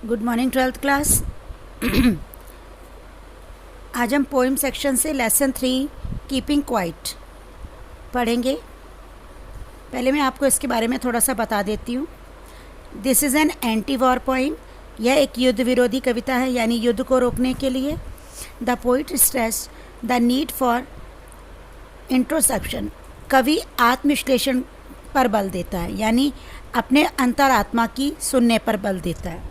Good morning twelfth class. आज हम poem section से लेसन 3 कीपिंग क्वाइट पढ़ेंगे। पहले मैं आपको इसके बारे में थोड़ा सा बता देती हूँ। This is an anti war poem. यह एक युद्ध विरोधी कविता है, यानी युद्ध को रोकने के लिए। The poet stress the need for introspection. कवि आत्मविश्लेषण पर बल देता है, यानी अपने अंतरात्मा की सुनने पर बल देता है।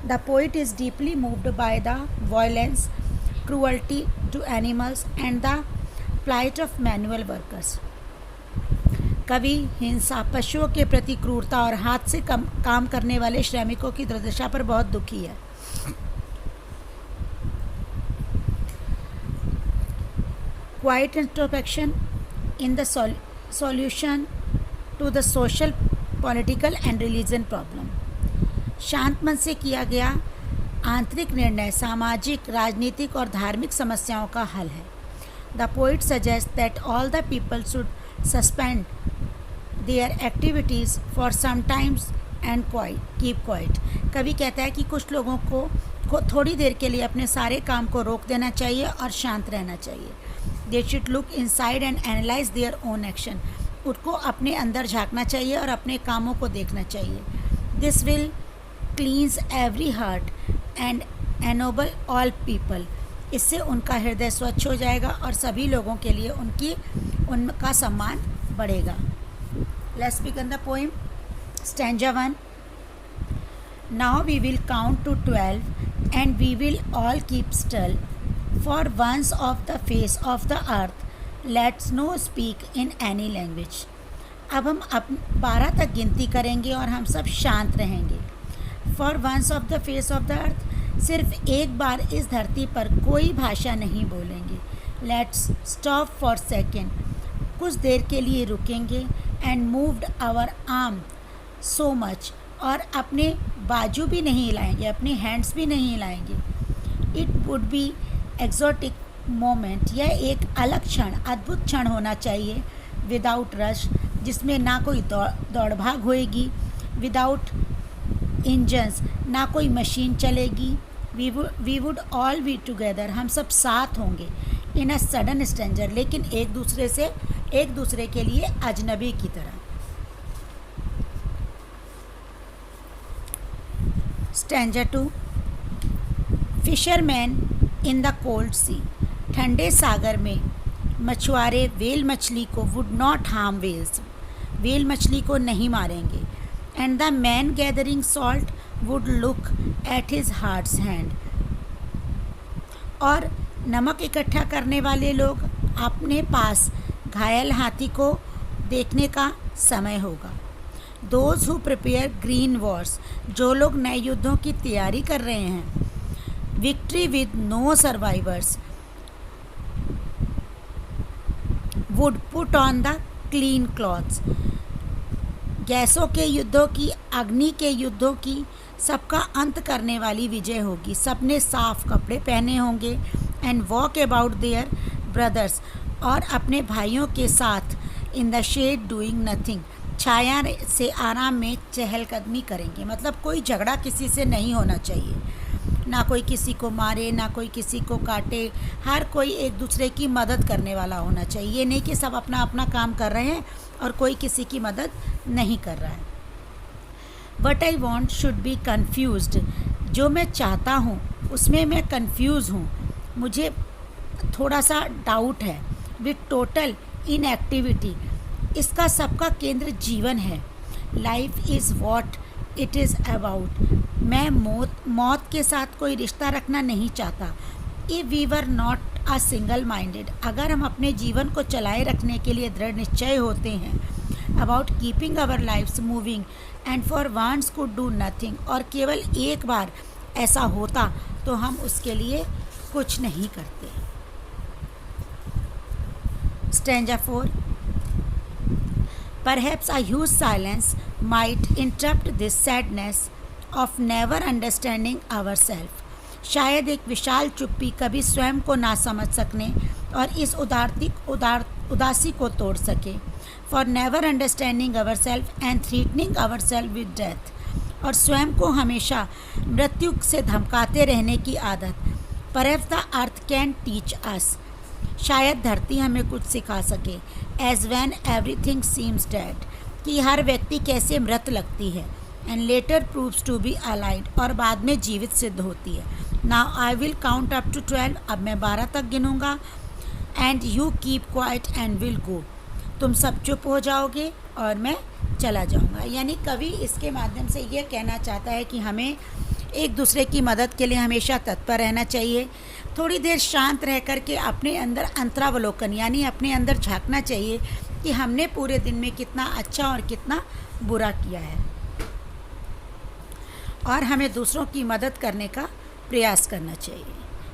The poet is deeply moved by the violence, cruelty to animals and the plight of manual workers. कवि हिंसा, पशुओं के प्रति क्रूरता और हाथ से काम करने वाले श्रमिकों की दुर्दशा पर बहुत दुखी है। Quiet introspection in the solution to the social, political and religion problem. शांत मन से किया गया आंतरिक निर्णय सामाजिक, राजनीतिक और धार्मिक समस्याओं का हल है। The poet suggest that all the people should suspend their activities for some times and keep quiet. कवि कहता है कि कुछ लोगों को थोड़ी देर के लिए अपने सारे काम को रोक देना चाहिए और शांत रहना चाहिए। They should look inside and analyse their own action. उनको अपने अंदर झांकना चाहिए और अपने कामों को देखना चाहिए। This will cleanse every heart and ennoble all people. इससे उनका हृदय स्वच्छ हो जाएगा और सभी लोगों के लिए उनका सम्मान बढ़ेगा। Let's begin the poem. Stanza 1। Now we will count to 12 and we will all keep still for once of the face of the earth let's no speak in any language. अब हम 12 तक गिनती करेंगे और हम सब शांत रहेंगे। For once of the face of the earth, सिर्फ एक बार इस धरती पर कोई भाषा नहीं बोलेंगे। लेट्स स्टॉप फॉर सेकेंड, कुछ देर के लिए रुकेंगे। And moved our arm so much, और अपने बाजू भी नहीं हिलाएंगे, अपने हैंड्स भी नहीं हिलाएंगे। It would be exotic moment, यह एक अलग क्षण, अद्भुत क्षण होना चाहिए। विदाउट रश, जिसमें ना कोई दौड़ भाग होएगी। विदाउट इंजन्स, ना कोई मशीन चलेगी। We would all be together, हम सब साथ होंगे। इन अ सडन स्ट्रेंजर, लेकिन एक दूसरे के लिए अजनबी की तरह। Stanza 2। Fisherman in the cold sea, ठंडे सागर में मछुआरे व्हेल मछली को would not harm whales, whale मछली को नहीं मारेंगे। And the man gathering salt would look at his hurt hand, और नमक इकट्ठा करने वाले लोग अपने पास घायल हाथी को देखने का समय होगा। Those who prepare green wars, जो लोग नए युद्धों की तैयारी कर रहे हैं। Victory with no survivors would put on the clean clothes, गैसों के युद्धों की, अग्नि के युद्धों की सबका अंत करने वाली विजय होगी। सबने साफ कपड़े पहने होंगे। And walk about their brothers, और अपने भाइयों के साथ in the shade doing nothing, छाया से आराम में चहलकदमी करेंगे। मतलब कोई झगड़ा किसी से नहीं होना चाहिए, ना कोई किसी को मारे, ना कोई किसी को काटे। हर कोई एक दूसरे की मदद करने वाला होना चाहिए। ये नहीं कि सब अपना अपना काम कर रहे हैं और कोई किसी की मदद नहीं कर रहा है। What I want should be confused, जो मैं चाहता हूँ उसमें मैं कन्फ्यूज़ हूँ, मुझे थोड़ा सा डाउट है। विथ टोटल इनएक्टिविटी, इसका सबका केंद्र जीवन है। Life is what it is about, मैं मौत के साथ कोई रिश्ता रखना नहीं चाहता। If we were not a single minded, अगर हम अपने जीवन को चलाए रखने के लिए दृढ़ निश्चय होते हैं। About keeping our lifes moving and for once could do nothing, और केवल एक बार ऐसा होता तो हम उसके लिए कुछ नहीं करते। Stanza 4। Perhaps a huge silence might interrupt this sadness of never understanding ourselves. शायद एक विशाल चुप्पी कभी स्वयं को ना समझ सकने और इस उदासी को तोड़ सके। For never understanding ourselves and threatening ourselves with death, और स्वयं को हमेशा मृत्यु से धमकाते रहने की आदत। Perhaps the earth can teach us, शायद धरती हमें कुछ सिखा सके। As when everything seems dead, कि हर व्यक्ति कैसे मृत लगती है। And later proves to be alive, और बाद में जीवित सिद्ध होती है। Now I will count up to 12, अब मैं 12 तक गिनूंगा। And you keep quiet and will go, तुम सब चुप हो जाओगे और मैं चला जाऊंगा। यानी कवि इसके माध्यम से ये कहना चाहता है कि हमें एक दूसरे की मदद के लिए हमेशा तत्पर रहना चाहिए। थोड़ी देर शांत रह कर के अपने अंदर अंतरावलोकन यानी अपने अंदर झांकना चाहिए कि हमने पूरे दिन में कितना अच्छा और कितना बुरा किया है, और हमें दूसरों की मदद करने का प्रयास करना चाहिए।